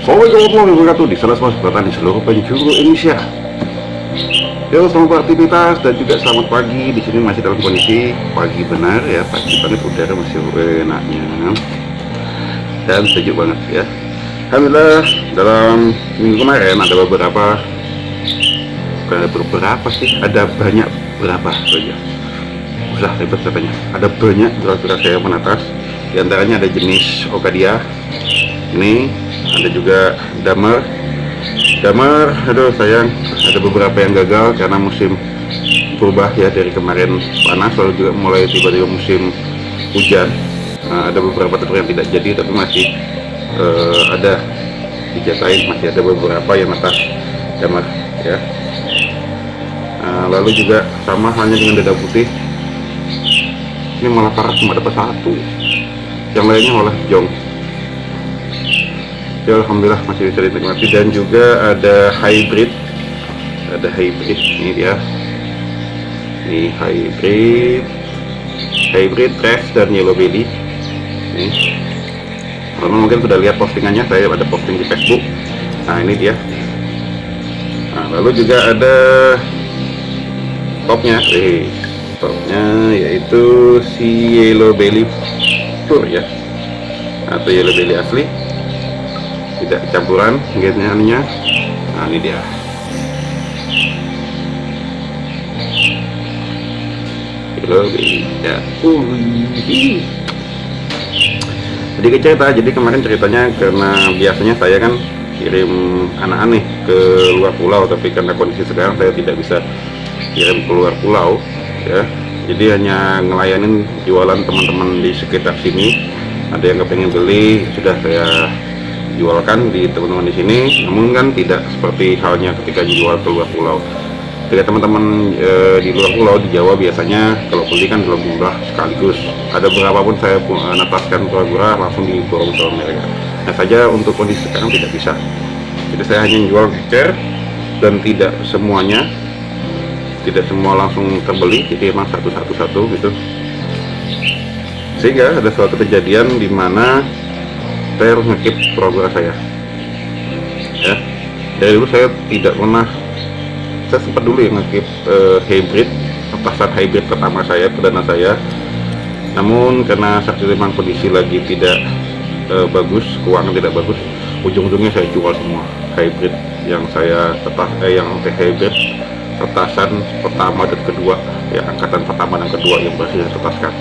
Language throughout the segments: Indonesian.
Assalamualaikum warahmatullahi wabarakatuh. Di sana semua seperti di seluruh penjuru Indonesia. Yo, selamat beraktivitas dan juga selamat pagi. Di sini masih dalam kondisi pagi benar ya, pagi banget, udara masih enaknya dan sejuk banget ya. Alhamdulillah, dalam minggu kemarin ada ada banyak berapa saja. Usah ribet katanya. Ada banyak kura-kura saya menetas. Di antaranya ada jenis Okadia. Ini ada juga Damer. Aduh sayang, ada beberapa yang gagal karena musim berubah ya, dari kemarin panas lalu juga mulai tiba-tiba musim hujan. Ada beberapa telur yang tidak jadi, tapi masih ada dijatain, masih ada beberapa yang atas Damer ya. Lalu juga sama halnya dengan dada putih, ini malah parah cuma dapat satu, yang lainnya malah jong. Ya, alhamdulillah masih bisa dinikmati. Dan juga ada hybrid ini dia, ini hybrid Trash dan Yellow Belly. Ini teman mungkin sudah lihat postingannya, saya ada posting di Facebook. Nah ini dia. Lalu juga ada topnya yaitu si Yellow Belly Pure ya, atau Yellow Belly asli, tidak campuran gini. Nah ini dia. Yellow Belly ya. Sedikit cerita, jadi kemarin ceritanya karena biasanya saya kan kirim anak-anak nih ke luar pulau, tapi karena kondisi sekarang saya tidak bisa kirim ke luar pulau ya, jadi hanya ngelayanin jualan teman-teman di sekitar sini. Ada yang kepengen beli, sudah saya jualkan di teman-teman di sini. Namun kan tidak seperti halnya ketika jual ke luar pulau. Ketika teman-teman di luar pulau di Jawa biasanya kalau beli kan dalam jumlah sekaligus. Ada berapapun saya netaskan kura-kura langsung diborong ke mereka. Nah saja untuk kondisi sekarang tidak bisa. Jadi saya hanya jual gecer dan tidak semua langsung terbeli. Jadi emang satu gitu. Sehingga ada suatu kejadian di mana saya harus ngekip kura-kura saya. Ya, dari dulu saya tidak pernah. Saya sempat dulu yang ngekip hybrid, petasan hybrid pertama saya, perdana saya. Namun karena saat itu memang kondisi lagi tidak bagus, keuangan tidak bagus, ujung-ujungnya saya jual semua hybrid yang saya yang hybrid petasan pertama dan kedua ya, angkatan pertama dan kedua yang berhasil saya tetaskan.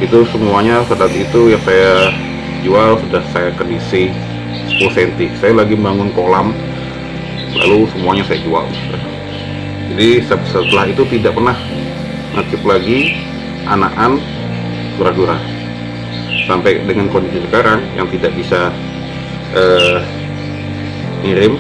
Itu semuanya saat itu yang saya jual sudah saya kondisi 10 cm. Saya lagi bangun kolam, lalu semuanya saya jual. Jadi setelah itu tidak pernah ngaktif lagi anakan kura-kura sampai dengan kondisi sekarang yang tidak bisa ngirim.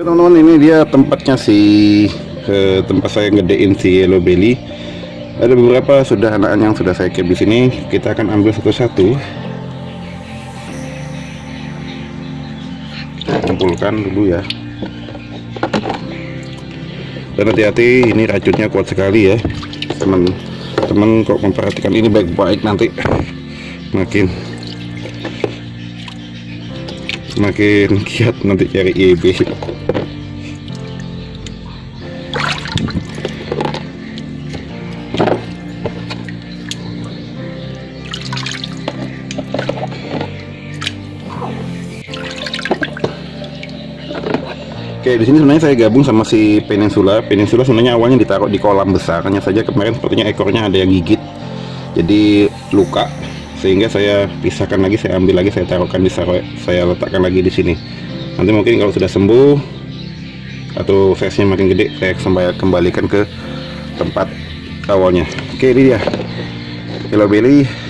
Teman-teman, ini dia tempatnya tempat saya ngedein si yellow belly. Ada beberapa sudah anak yang sudah saya keep di sini. Kita akan ambil satu-satu, kumpulkan dulu ya. Dan hati-hati, ini racunnya kuat sekali ya. Teman-teman kok memperhatikan ini baik-baik, nanti makin kiat nanti cari YB. Oke, di sini sebenarnya saya gabung sama si Peninsula. Peninsula sebenarnya awalnya ditaruh di kolam besar, hanya saja kemarin sepertinya ekornya ada yang gigit, jadi luka, sehingga saya pisahkan lagi, saya ambil lagi, saya taruhkan di saya letakkan lagi di sini. Nanti mungkin kalau sudah sembuh atau size-nya makin gede, saya kembalikan ke tempat awalnya. Oke, ini dia yellow belly.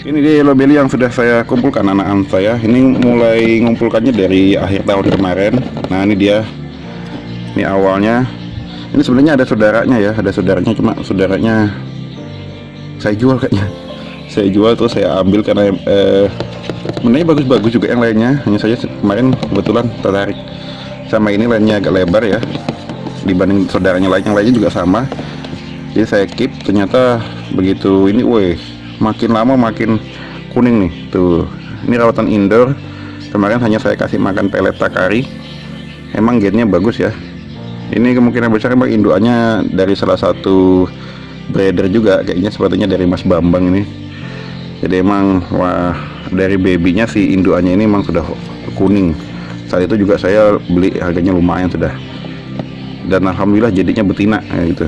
Ini dia yellow belly yang sudah saya kumpulkan anak-anak saya. Ini mulai ngumpulkannya dari akhir tahun kemarin. Nah, ini dia. Ini awalnya. Ini sebenarnya ada saudaranya ya, ada saudaranya, cuma saudaranya saya jual kayaknya. Saya jual tuh, saya ambil karena sebenarnya bagus-bagus juga yang lainnya. Hanya saja kemarin kebetulan tertarik sama ini, lainnya agak lebar ya dibanding saudaranya lain. Yang lainnya juga sama. Jadi saya keep, ternyata begitu ini, woi, makin lama makin kuning nih tuh. Ini rawatan indoor, kemarin hanya saya kasih makan pelet takari. Emang gennya bagus ya. Ini kemungkinan besar emang indukannya dari salah satu breeder juga, kayaknya sepertinya dari Mas Bambang ini. Jadi emang wah, dari babynya si indukannya ini emang sudah kuning. Saat itu juga saya beli, harganya lumayan sudah. Dan alhamdulillah jadinya betina gitu.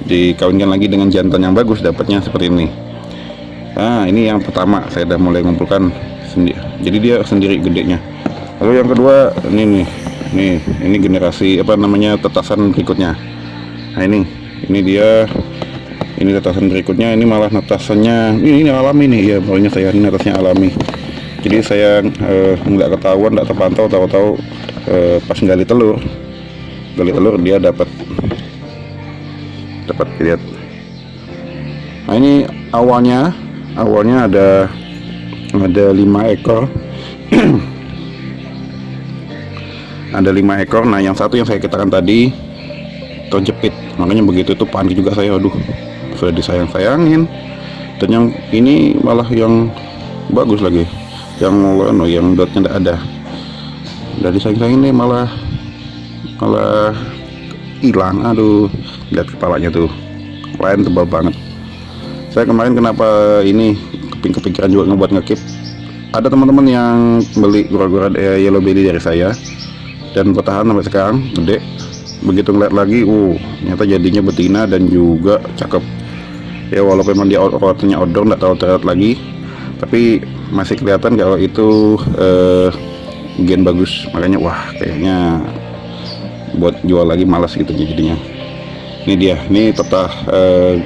Dikawinkan lagi dengan jantan yang bagus, dapatnya seperti ini. Nah, ini yang pertama saya udah mulai ngumpulkan sendiri. Jadi dia sendiri gedenya. Lalu yang kedua ini nih. Ini generasi apa namanya, tetasan berikutnya. Nah, ini dia. Ini tetasan berikutnya, ini malah netasannya ini alami nih ya, pokoknya saya ini netasnya alami. Jadi saya nggak ketahuan, nggak terpantau, tahu-tahu pas gali telur dia dapat lihat. Nah, ini awalnya ada 5 ekor. Ada 5 ekor. Nah, yang satu yang saya katakan tadi terjepit, makanya begitu itu panik juga saya, aduh, sudah disayang-sayangin. Dan yang ini malah yang bagus lagi, yang dotnya tidak ada. Udah disayang-sayangin nih malah hilang. Aduh, lihat kepalanya tuh, lain tebal banget. Saya kemarin kenapa ini kepikiran juga ngebuat ngekip. Ada teman-teman yang beli gura-gura yellow belly dari saya dan bertahan sampai sekarang gede. Begitu ngeliat lagi, ternyata jadinya betina dan juga cakep ya, walaupun memang dia rawatannya outdoor, nggak terlalu terlihat lagi, tapi masih kelihatan kalau itu gen bagus. Makanya wah, kayaknya buat jual lagi malas gitu jadinya. Ini dia, ini tetap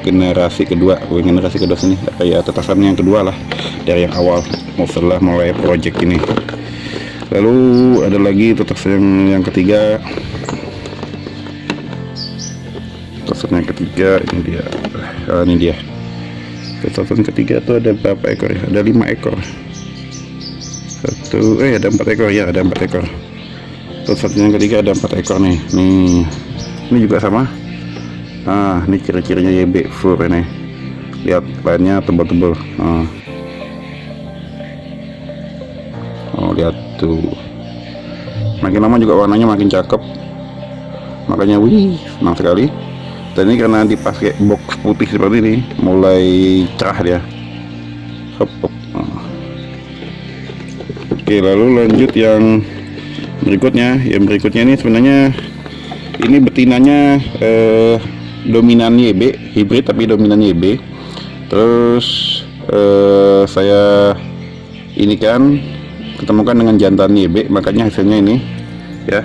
generasi kedua sini, kayak tetasan yang kedua lah dari yang awal setelah mulai project ini. Lalu ada lagi tetasan yang ketiga. Tetasan yang ketiga ini dia. Tetasan ketiga itu ada berapa ekor ya? Ada 5 ekor. Ada 4 ekor ya, ada 4 ekor. Tetasan yang ketiga ada 4 ekor nih. Ini juga sama. Nah, ini ciri-cirinya YB fur ini. Lihat lainnya tebal-tebal. Lihat tuh. Makin lama juga warnanya makin cakep. Makanya senang sekali. Dan ini karena dipakai box putih seperti ini, mulai cerah dia. Oke, lalu lanjut yang berikutnya. Yang berikutnya ini sebenarnya ini betinanya dominan YB, hibrid tapi dominan YB. Terus saya ini kan ketemukan dengan jantan YB, makanya hasilnya ini ya.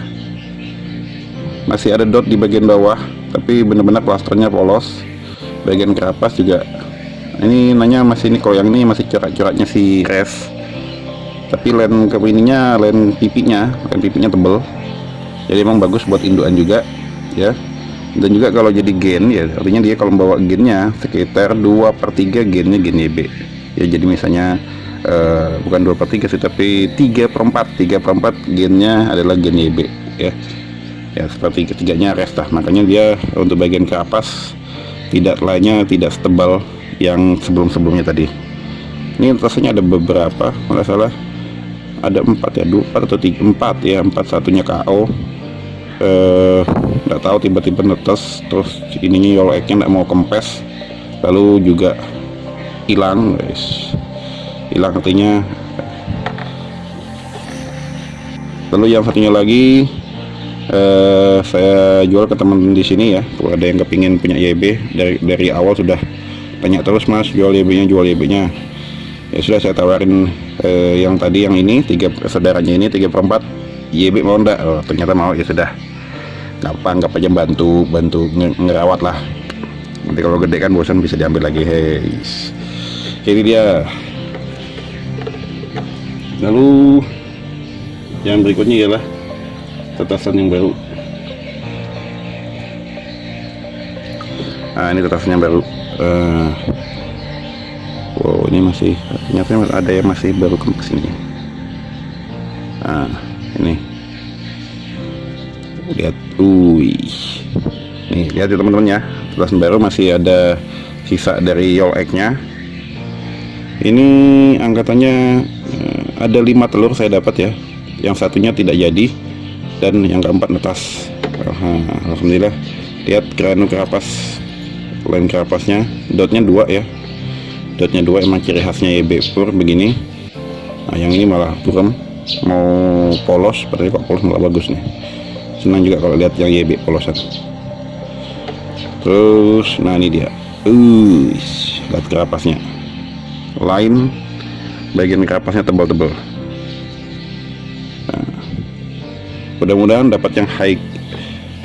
Masih ada dot di bagian bawah, tapi benar-benar plasternya polos. Bagian kerapas juga. Ini nanya masih, ini kalau yang ini masih corak-coraknya si res. Tapi len ke ininya, len pipinya tebel, jadi emang bagus buat indukan juga ya. Dan juga kalau jadi gen ya, artinya dia kalau membawa gennya sekitar 2/3 gennya gen YB ya. Jadi misalnya bukan 2/3 sih, tapi 3/4 gennya adalah gen YB ya. Ya seperti ketiganya rest lah. Makanya dia untuk bagian kerapas tidak setebal yang sebelumnya tadi. Ini rasanya ada beberapa, kalau nggak salah ada 4 ya, 4 atau 4 ya, 4 satunya KO. Nggak tahu tiba-tiba netes, terus ininya yellow egg-nya nggak mau kempes, lalu juga hilang guys, hilang artinya. Lalu yang satunya lagi saya jual ke teman di sini ya. Kalau ada yang kepingin punya YB, dari awal sudah tanya terus, mas jual YB-nya, ya sudah saya tawarin yang tadi, yang ini saudaranya ini 3/4 YB, mau enggak? Oh, ternyata mau, ya sudah, anggap aja bantu ngerawat lah. Nanti kalau gede kan bosan bisa diambil lagi. Ini dia. Lalu yang berikutnya ialah tetasan yang baru. Nah, ini tetasan yang baru. Wow, ini masih, ternyata ada yang masih baru ke sini. Nah, ini lihat, nih lihat ya teman-teman ya, tetasan baru masih ada sisa dari yolk egg-nya. Ini angkatannya ada 5 telur saya dapat ya, yang satunya tidak jadi dan yang keempat netas. Alhamdulillah. Lihat keranu kerapas, lain kerapasnya, dotnya 2 ya, dotnya 2, emang ciri khasnya YB pur begini. Nah, yang ini malah buram, mau polos, padahal kok polos malah bagus nih. Senang juga kalau lihat yang YB polosan. Terus nah ini dia, lihat kerapasnya, lain bagian kerapasnya tebal-tebal. Nah, mudah-mudahan dapat yang high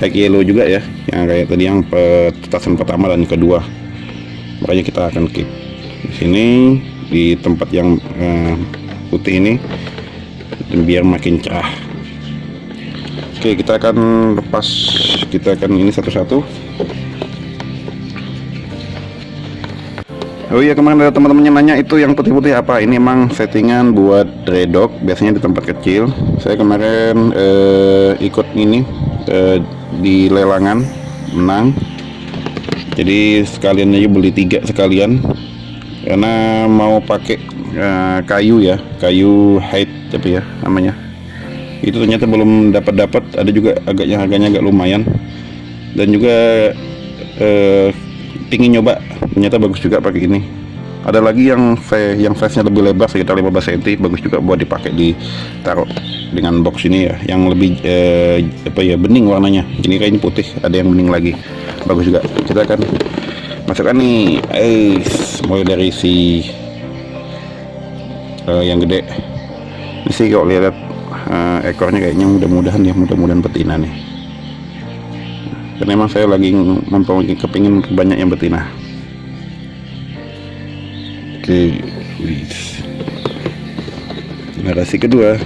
yellow juga ya, yang kayak tadi yang tetasan pertama dan kedua. Makanya kita akan keep di sini di tempat yang putih ini biar makin cerah. Oke, kita akan lepas, kita akan ini satu-satu. Oh iya, kemarin ada teman-temannya nanya itu yang putih-putih apa. Ini emang settingan buat redog, biasanya di tempat kecil. Saya kemarin ikut ini di lelangan, menang. Jadi sekalian aja beli 3 sekalian, karena mau pakai kayu ya, kayu height tapi ya namanya. Itu ternyata belum dapat, ada juga harganya agak lumayan. Dan juga ingin nyoba, ternyata bagus juga pakai ini. Ada lagi yang size-nya lebih lebar sekitar 15 cm, bagus juga buat dipakai ditaruh dengan box ini ya, yang lebih bening warnanya. Ini kayaknya putih, ada yang bening lagi, bagus juga. Kita akan masukkan nih, mulai dari si yang gede. Ini sih kalau lihat ekornya kayaknya mudah-mudahan betina nih. Karena memang saya lagi kepingin banyak yang betina. Oke, generasi kedua.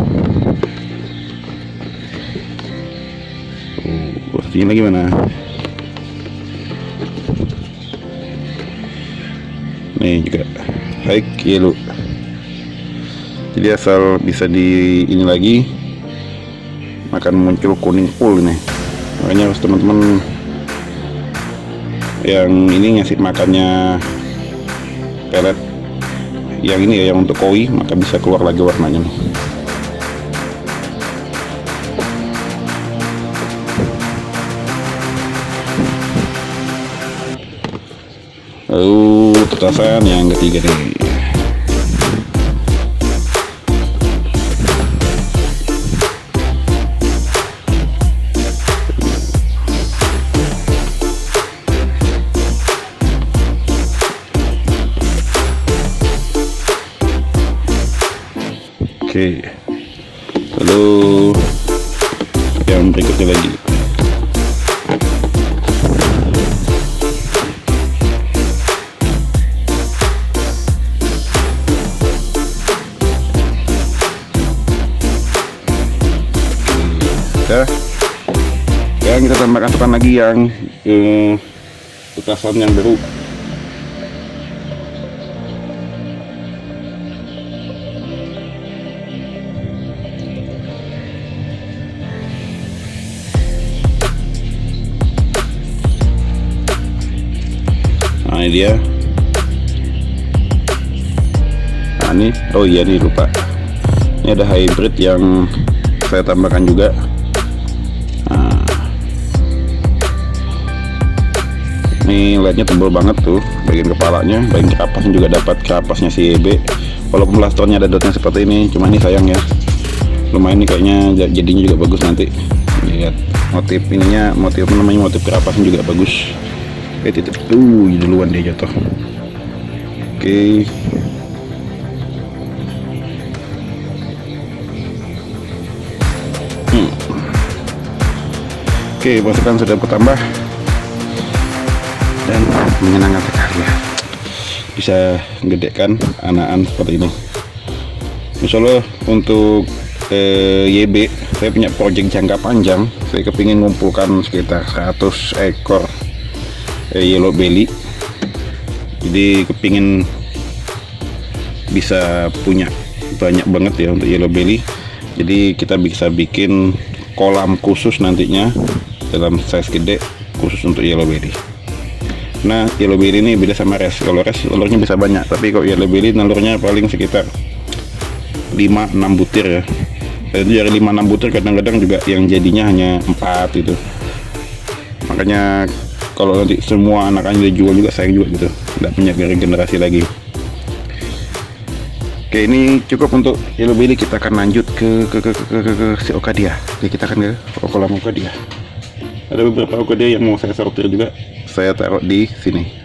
Satunya lagi mana? Nih juga high yellow. Jadi asal bisa di ini lagi akan muncul kuning full nih. Makanya harus teman-teman yang ini ngasih makannya pelet yang ini ya, yang untuk koi, maka bisa keluar lagi warnanya nih. Lalu tetasan yang ketiga nih. Oke, lalu yang berikutnya lagi. kita. Yang kita tambahkan lagi yang petasan yang baru. Nah ini dia. Nah ini, oh iya nih lupa. Ini ada hybrid yang saya tambahkan juga. Nah, ini lednya tebal banget tuh, bagian kepalanya, bagian kerapasnya juga dapat kerapasnya si YB. Walaupun blasternya ada dotnya seperti ini, cuma ini sayang ya. Lumayan nih kayaknya jadinya juga bagus nanti. Lihat motif ininya, motif namanya, motif kerapasnya juga bagus. Titip tuh duluan dia jatuh. Oke. Oke, pasukan sudah bertambah dan menyenangkan sekali ya. Bisa gedekan anakan seperti ini. Misalnya untuk YB, saya punya project jangka panjang. Saya kepingin ngumpulkan sekitar 100 ekor yellow belly. Jadi kepingin bisa punya banyak banget ya untuk yellow belly. Jadi kita bisa bikin kolam khusus nantinya dalam size gede khusus untuk yellow belly. Nah yellow belly ini beda sama res. Kalau res telurnya bisa banyak, tapi kalau yellow belly telurnya paling sekitar 5-6 butir ya. Dan dari 5-6 butir kadang-kadang juga yang jadinya hanya 4 gitu. Makanya kalau nanti semua anakannya dijual juga sayang juga gitu, nggak punya generasi lagi. Oke, ini cukup untuk yellow belly. Kita akan lanjut ke si Okadia. Oke, kita akan ke kolam Okadia. Ada beberapa Okadia yang mau saya sortir juga, saya taruh di sini.